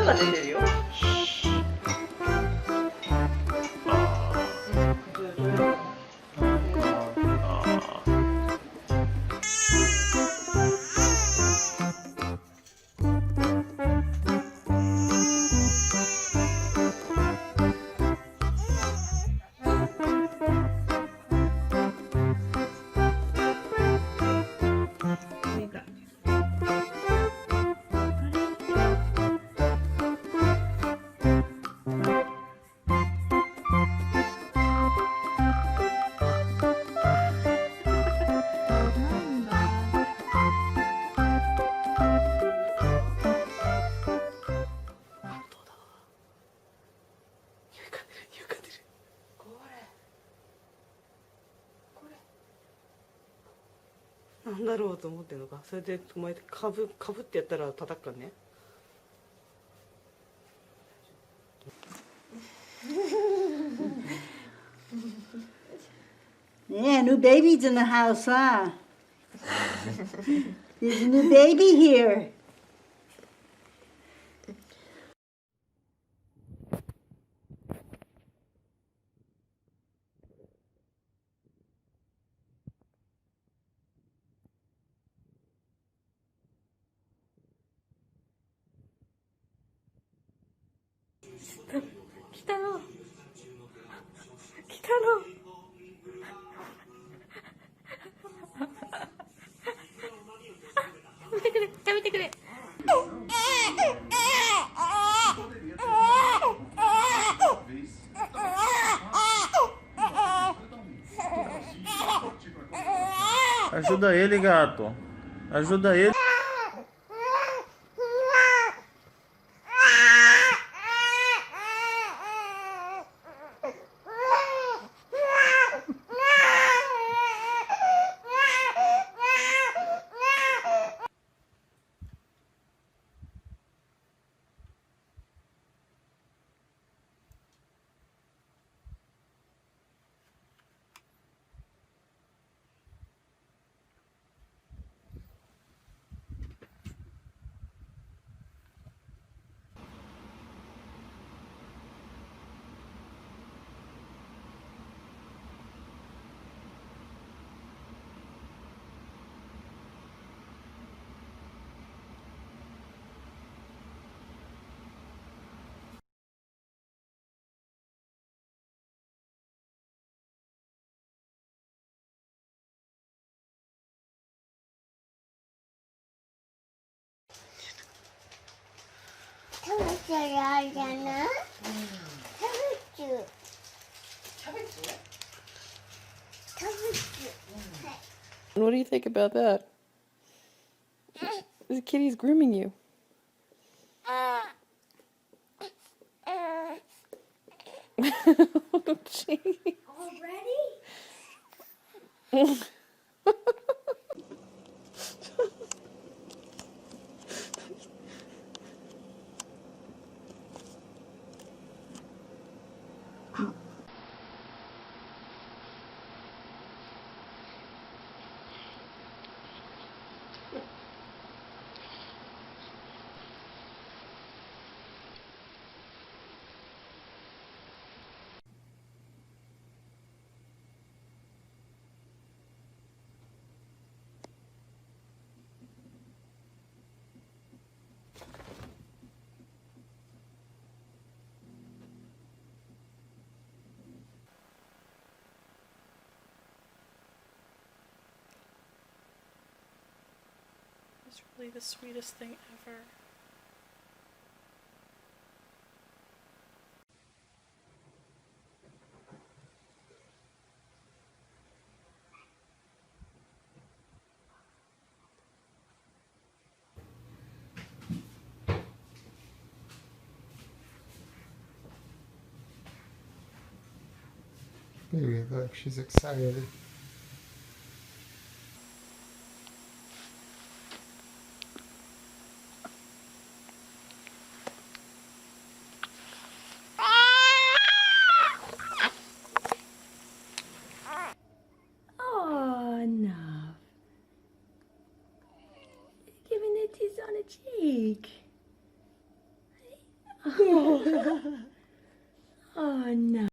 が出てるよ。なんだろうと思ってるのか。それでお前かぶってやったら叩くからね。Yeah, new baby's in the house, huh? There's a new baby here. Ajuda ele, gato. Ajuda ele. What do you think about that? The kitty's grooming you. Oh, gee. Already? It's really the sweetest thing ever. Baby, look, she's excited. Oh, enough. Giving it a kiss on the cheek. Oh no.